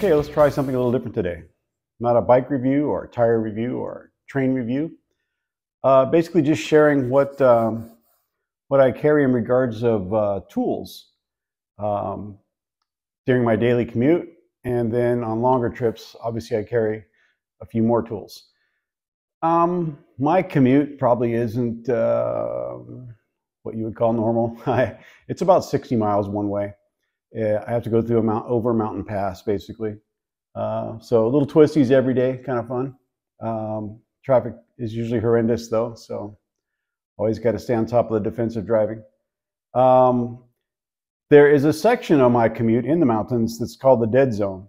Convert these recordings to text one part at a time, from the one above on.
Okay, let's try something a little different today. Not a bike review or a tire review or train review. Basically just sharing what I carry in regards of tools during my daily commute, and then on longer trips, obviously I carry a few more tools. My commute probably isn't what you would call normal. It's about 60 miles one way. I have to go through over a mountain pass, basically. So little twisties every day, kind of fun. Traffic is usually horrendous though, so always got to stay on top of the defensive driving. There is a section on my commute in the mountains that's called the dead zone.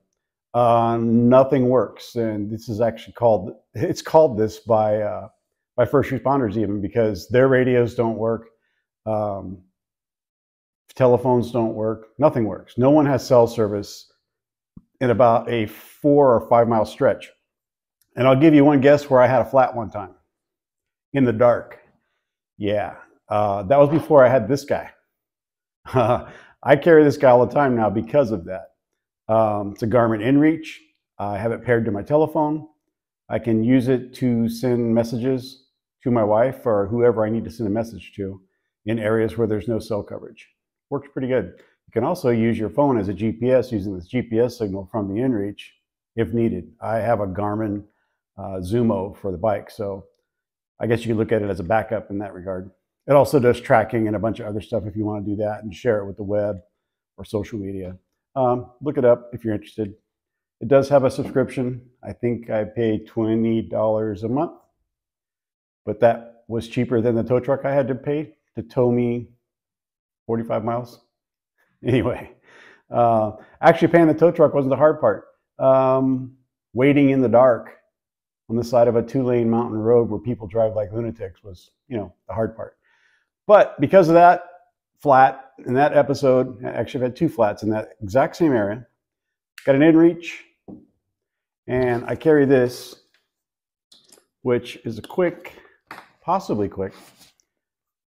Nothing works, and this is actually called this by first responders even, because their radios don't work. Telephones don't work. Nothing works. No one has cell service in about a 4 or 5 mile stretch. And I'll give you one guess where I had a flat one time. In the dark. Yeah. That was before I had this guy. I carry this guy all the time now because of that. It's a Garmin inReach. I have it paired to my telephone. I can use it to send messages to my wife or whoever I need to send a message to in areas where there's no cell coverage. Works pretty good. You can also use your phone as a GPS using this GPS signal from the inReach if needed. I have a Garmin Zumo for the bike, so I guess you could look at it as a backup in that regard. It also does tracking and a bunch of other stuff if you want to do that and share it with the web or social media. Look it up if you're interested. It does have a subscription. I think I pay $20 a month, but that was cheaper than the tow truck I had to pay to tow me 45 miles. Anyway, actually paying the tow truck wasn't the hard part. Waiting in the dark on the side of a 2-lane mountain road where people drive like lunatics was, the hard part. But because of that flat in that episode, actually I've had 2 flats in that exact same area. Got an inReach, and I carry this, which is a quick, possibly quick,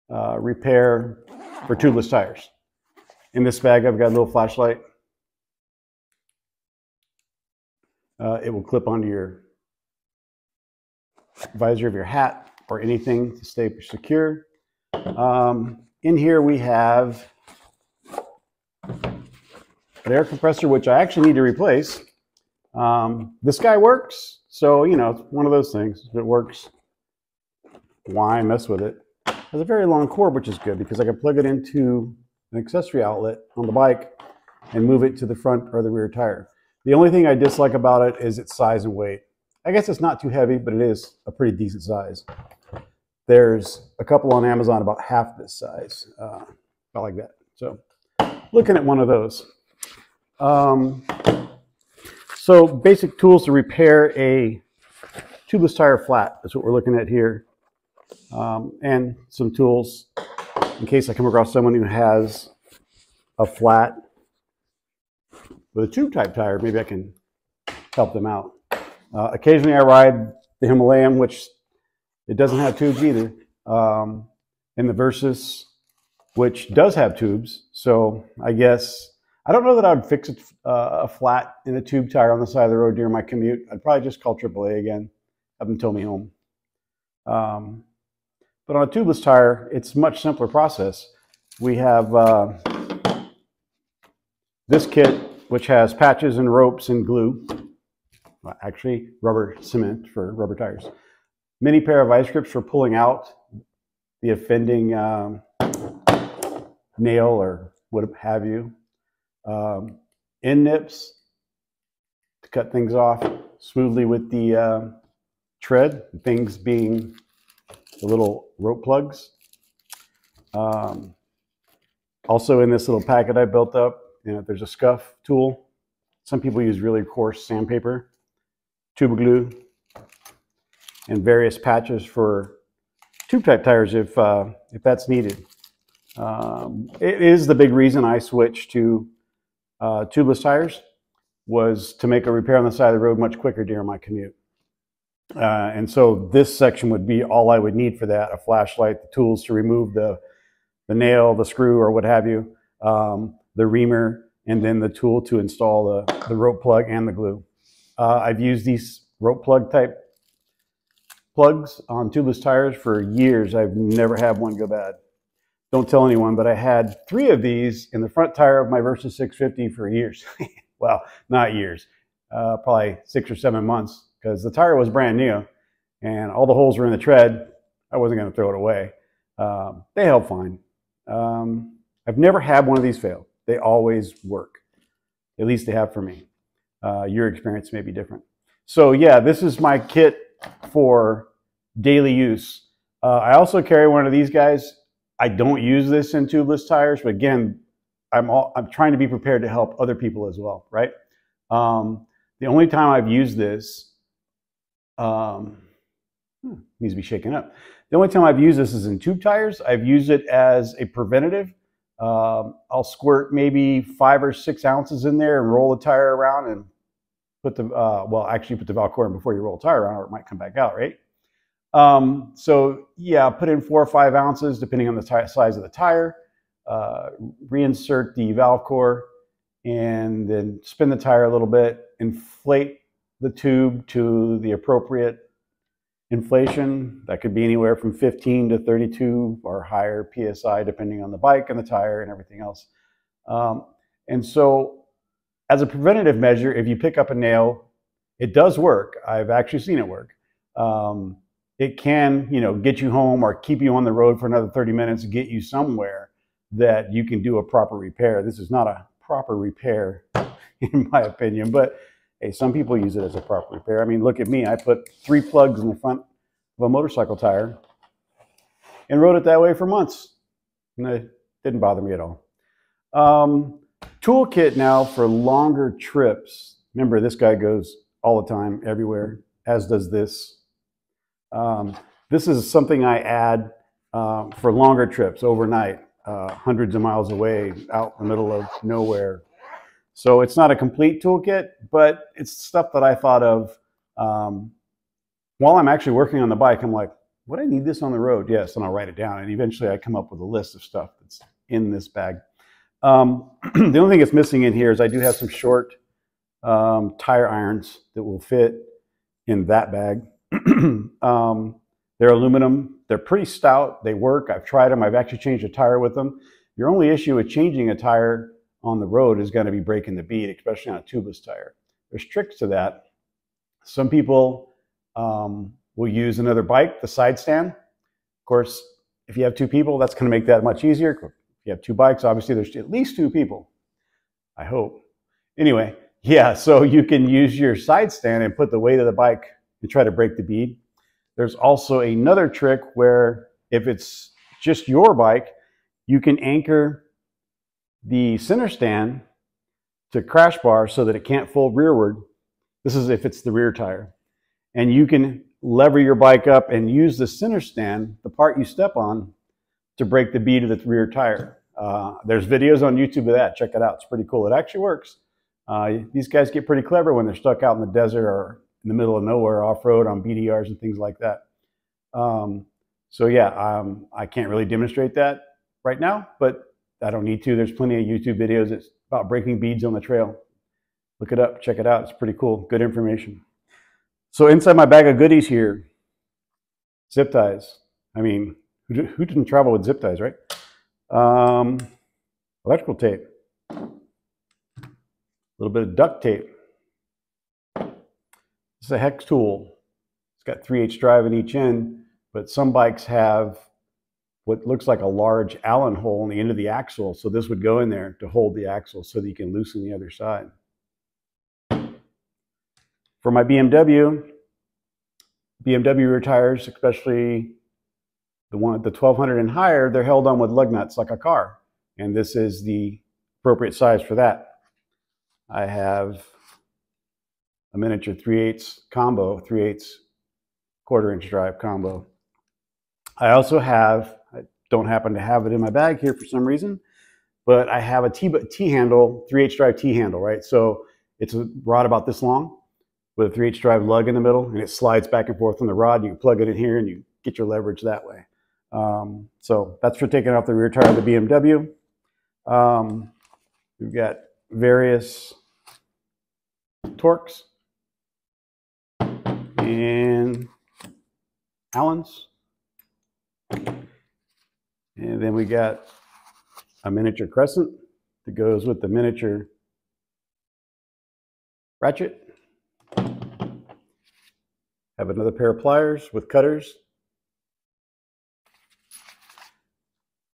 repair for tubeless tires. In this bag, I've got a little flashlight. It will clip onto your visor of your hat or anything to stay secure. In here we have an air compressor, which I actually need to replace. This guy works, so it's one of those things. If it works, why mess with it? It has a very long cord, which is good because I can plug it into an accessory outlet on the bike and move it to the front or the rear tire. The only thing I dislike about it is its size and weight. I guess it's not too heavy, but it is a pretty decent size. There's a couple on Amazon about half this size, about like that. So looking at one of those. So basic tools to repair a tubeless tire flat is what we're looking at here. And some tools in case I come across someone who has a flat with a tube type tire, maybe I can help them out. Occasionally I ride the Himalayan, which it doesn't have tubes either, and the Versus, which does have tubes. So I guess, I don't know that I would fix a flat in a tube tire on the side of the road during my commute. I'd probably just call AAA again, have them tow me home. But on a tubeless tire, it's a much simpler process. We have this kit, which has patches and ropes and glue. Well, actually, rubber cement for rubber tires. Mini pair of vice grips for pulling out the offending nail or what have you. End nips to cut things off smoothly with the tread, things being the little rope plugs. Also in this little packet I built up, there's a scuff tool. Some people use really coarse sandpaper, tube glue, and various patches for tube type tires if that's needed. It is the big reason I switched to tubeless tires, was to make a repair on the side of the road much quicker during my commute. And so this section would be all I would need for that: a flashlight, the tools to remove the nail, the screw, or what have you, the reamer, and then the tool to install the rope plug and the glue. I've used these rope plug type plugs on tubeless tires for years. I've never had one go bad. Don't tell anyone, but I had 3 of these in the front tire of my Versa 650 for years. Well, not years, probably 6 or 7 months, because the tire was brand new and all the holes were in the tread. I wasn't going to throw it away. They held fine. I've never had one of these fail. They always work. At least they have for me. Your experience may be different. So yeah, this is my kit for daily use. I also carry one of these guys. I don't use this in tubeless tires, but again, I'm trying to be prepared to help other people as well, right? The only time I've used this, needs to be shaken up. The only time I've used this is in tube tires. I've used it as a preventative. I'll squirt maybe 5 or 6 ounces in there and roll the tire around and put the, well, actually put the valve core in before you roll the tire around, or it might come back out, right? So yeah, put in 4 or 5 ounces depending on the size of the tire, reinsert the valve core, and then spin the tire a little bit, inflate the tube to the appropriate inflation. That could be anywhere from 15 to 32 or higher PSI depending on the bike and the tire and everything else. And so as a preventative measure, if you pick up a nail, it does work. I've actually seen it work. It can, you know, get you home or keep you on the road for another 30 minutes and get you somewhere that you can do a proper repair. This is not a proper repair in my opinion, but hey, some people use it as a proper repair. I mean, look at me. I put 3 plugs in the front of a motorcycle tire and rode it that way for months. And it didn't bother me at all. Toolkit now for longer trips. Remember, this guy goes all the time, everywhere, as does this. This is something I add for longer trips, overnight, hundreds of miles away, out in the middle of nowhere. So it's not a complete toolkit, but it's stuff that I thought of while I'm actually working on the bike. I'm like, would I need this on the road? Yes, and I'll write it down. And eventually I come up with a list of stuff that's in this bag. The only thing that's missing in here is I do have some short tire irons that will fit in that bag. They're aluminum. They're pretty stout. They work. I've tried them. I've actually changed a tire with them. Your only issue with changing a tire on the road is going to be breaking the bead, especially on a tubeless tire. There's tricks to that. Some people will use another bike, the side stand. Of course, if you have 2 people, that's going to make that much easier. If you have 2 bikes, obviously there's at least 2 people, I hope. Anyway, yeah, so you can use your side stand and put the weight of the bike and try to break the bead. There's also another trick where if it's just your bike, you can anchor the center stand to crash bar so that it can't fold rearward. This is if it's the rear tire. And you can lever your bike up and use the center stand, the part you step on, to break the bead of the rear tire. There's videos on YouTube of that. Check it out. It's pretty cool. It actually works. These guys get pretty clever when they're stuck out in the desert or in the middle of nowhere, off-road on BDRs and things like that. So yeah, I can't really demonstrate that right now, but I don't need to. There's plenty of YouTube videos. It's about breaking beads on the trail. Look it up, check it out. It's pretty cool, good information. So inside my bag of goodies here, zip ties. I mean, who didn't travel with zip ties, right? Electrical tape, a little bit of duct tape. This is a hex tool. It's got 3/8 drive in each end, but some bikes have what looks like a large Allen hole in the end of the axle. So this would go in there to hold the axle so that you can loosen the other side. For my BMW rear tires, especially the 1200 and higher, they're held on with lug nuts like a car. And this is the appropriate size for that. I have a miniature 3/8 combo, 3/8 1/4-inch drive combo. I also have, I don't happen to have it in my bag here for some reason, but I have a T-handle, 3/8 drive T-handle, right? So it's a rod about this long with a 3/8 drive lug in the middle, and it slides back and forth on the rod. You can plug it in here and you get your leverage that way. So that's for taking off the rear tire of the BMW. We've got various torques and Allens. And then we got a miniature crescent that goes with the miniature ratchet. Have another pair of pliers with cutters.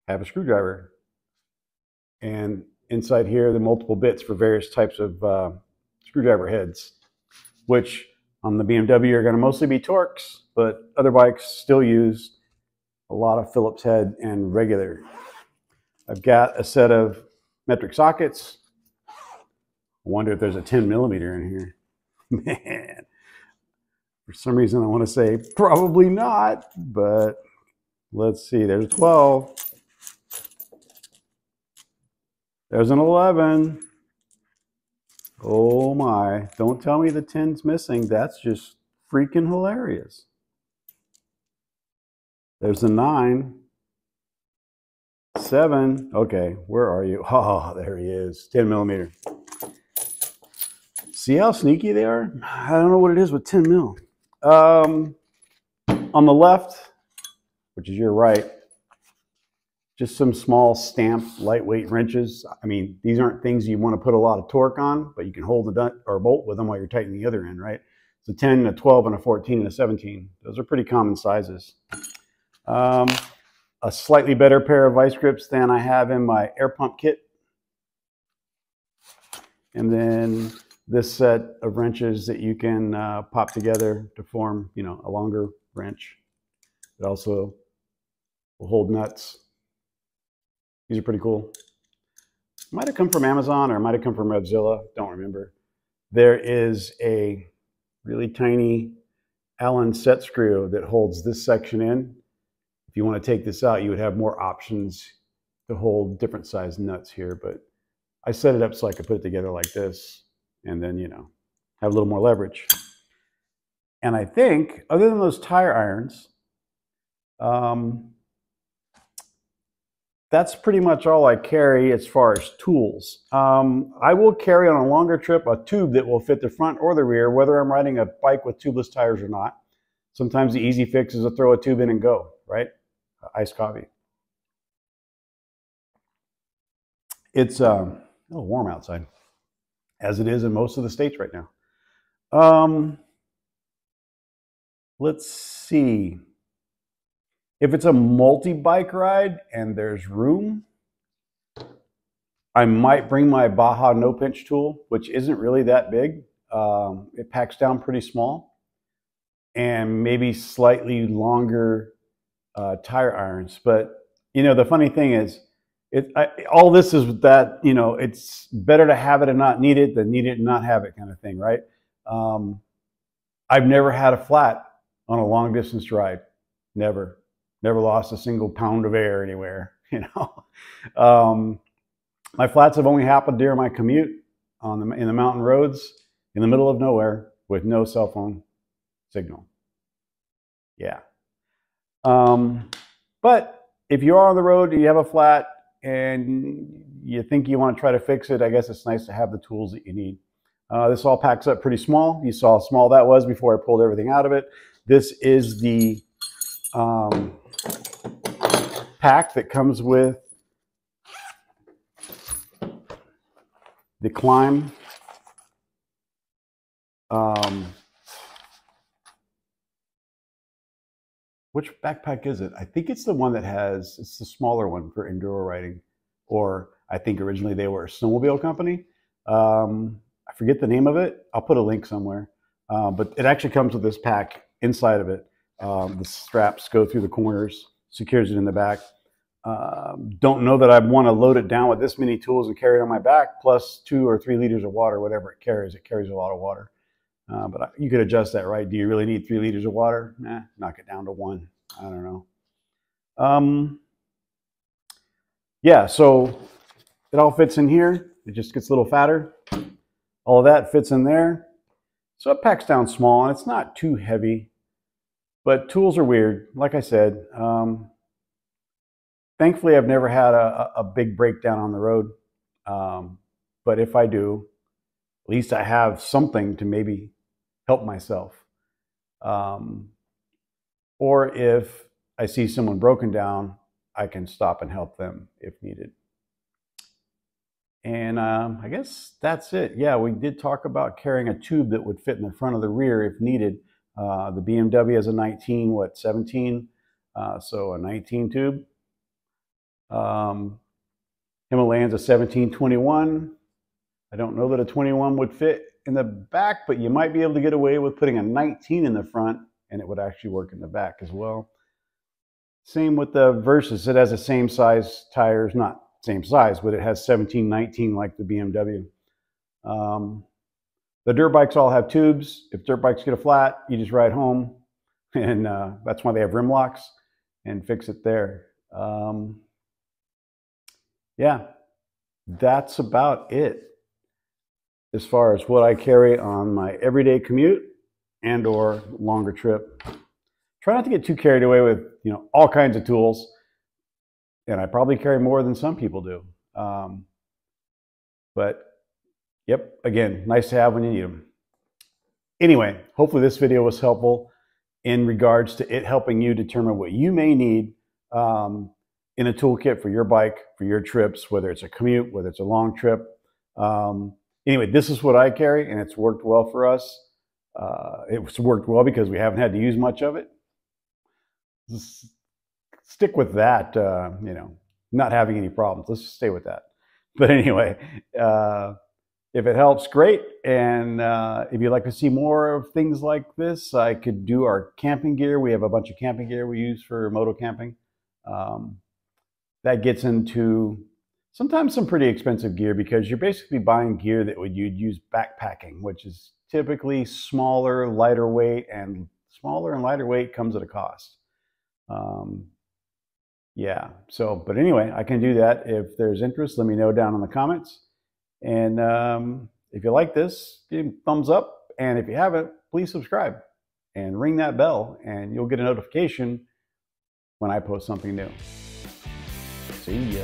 Have a screwdriver. And inside here, the multiple bits for various types of screwdriver heads, which on the BMW are going to mostly be Torx, but other bikes still use a lot of Phillips head and regular. I've got a set of metric sockets. I wonder if there's a 10 millimeter in here. Man, for some reason I want to say probably not, but let's see. There's a 12. There's an 11. Oh my, don't tell me the 10's missing. That's just freaking hilarious. There's a 9. 7. Okay, where are you? Oh, there he is. 10 millimeter. See how sneaky they are? I don't know what it is with 10 mil. On the left, which is your right, just some small stamped lightweight wrenches. I mean, these aren't things you want to put a lot of torque on, but you can hold the nut or bolt with them while you're tightening the other end, right? So 10, a 12, and a 14, and a 17. Those are pretty common sizes. A slightly better pair of vice grips than I have in my air pump kit. And then this set of wrenches that you can pop together to form, you know, a longer wrench. It also will hold nuts. These are pretty cool. Might have come from Amazon or might have come from Revzilla. Don't remember. There is a really tiny Allen set screw that holds this section in. If you want to take this out, you would have more options to hold different size nuts here, but I set it up so I could put it together like this and then, you know, have a little more leverage. And I think, other than those tire irons, that's pretty much all I carry as far as tools. I will carry on a longer trip a tube that will fit the front or the rear, whether I'm riding a bike with tubeless tires or not. Sometimes the easy fix is to throw a tube in and go, right? Iced coffee. It's a little warm outside, as it is in most of the states right now. Let's see. If it's a multi-bike ride and there's room, I might bring my Baja no pinch tool, which isn't really that big. It packs down pretty small, and maybe slightly longer tire irons. But you know, the funny thing is, all this is that, you know, it's better to have it and not need it than need it and not have it, kind of thing, right? I've never had a flat on a long distance ride. Never lost a single pound of air anywhere, you know. My flats have only happened during my commute in the mountain roads in the middle of nowhere with no cell phone signal. Yeah. But if you are on the road and you have a flat and you think you want to try to fix it, I guess it's nice to have the tools that you need. This all packs up pretty small. You saw how small that was before I pulled everything out of it. This is the pack that comes with the Climb which backpack is it? I think it's the one that has, it's the smaller one for enduro riding, or I think originally they were a snowmobile company. I forget the name of it. I'll put a link somewhere. But it actually comes with this pack inside of it. The straps go through the corners, secures it in the back. Don't know that I'd want to load it down with this many tools and carry it on my back, plus 2 or 3 liters of water, whatever it carries. It carries a lot of water. But you could adjust that, right? Do you really need 3 liters of water? Nah, knock it down to 1. I don't know. Yeah, so it all fits in here. It just gets a little fatter. All of that fits in there. So it packs down small, and it's not too heavy. But tools are weird. Like I said, thankfully, I've never had a big breakdown on the road. but if I do, at least I have something to maybe help myself. Or if I see someone broken down, I can stop and help them if needed. And I guess that's it. Yeah, we did talk about carrying a tube that would fit in the front of the rear if needed. The BMW has a 17, so a 19 tube. Himalayan's a 1721. I don't know that a 21 would fit in the back, but you might be able to get away with putting a 19 in the front, and it would actually work in the back as well. Same with the Versus. It has the same size tires, not same size, but it has 17, 19 like the BMW. The dirt bikes all have tubes. If dirt bikes get a flat, you just ride home, and that's why they have rim locks, and fix it there. Yeah, that's about it as far as what I carry on my everyday commute and or longer trip. Try not to get too carried away with, all kinds of tools. And I probably carry more than some people do. But yep, again, nice to have when you need them. Anyway, hopefully this video was helpful in regards to it helping you determine what you may need in a toolkit for your bike, for your trips, whether it's a commute, whether it's a long trip. Anyway, this is what I carry, and it's worked well for us. It's worked well because we haven't had to use much of it. Just stick with that, not having any problems. Let's just stay with that. But anyway, if it helps, great. And if you'd like to see more of things like this, I could do our camping gear. We have a bunch of camping gear we use for moto camping. That gets into sometimes some pretty expensive gear because you're basically buying gear that you'd use backpacking, which is typically smaller, lighter weight, and smaller and lighter weight comes at a cost. Yeah, but anyway, I can do that. If there's interest, let me know down in the comments. And if you like this, give me a thumbs up. And if you haven't, please subscribe and ring that bell, and you'll get a notification when I post something new. See ya.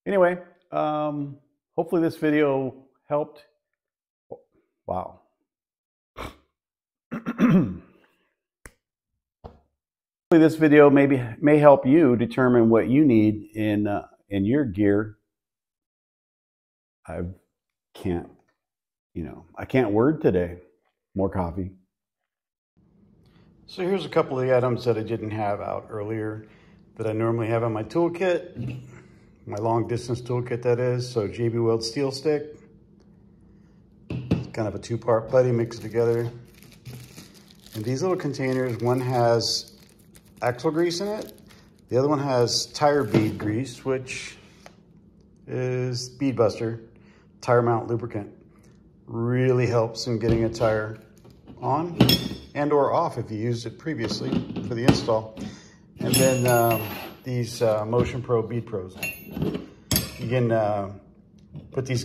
Anyway, hopefully this video helped. Wow. Hopefully this video may help you determine what you need in your gear. I can't word today. More coffee. So here's a couple of the items that I didn't have out earlier that I normally have in my toolkit. My long distance toolkit, that is. So JB Weld steel stick. It's kind of a two-part putty mixed together. And these little containers, one has axle grease in it. The other one has tire bead grease, which is bead buster, tire mount lubricant. Really helps in getting a tire on and or off if you used it previously for the install. And then these Motion Pro Bead Pros. You can put these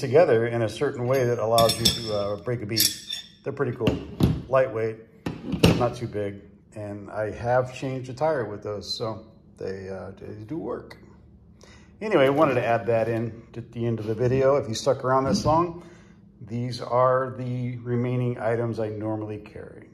together in a certain way that allows you to break a bead. They're pretty cool, lightweight, not too big. And I have changed a tire with those, so they do work. Anyway, I wanted to add that in at the end of the video. If you stuck around this long, these are the remaining items I normally carry.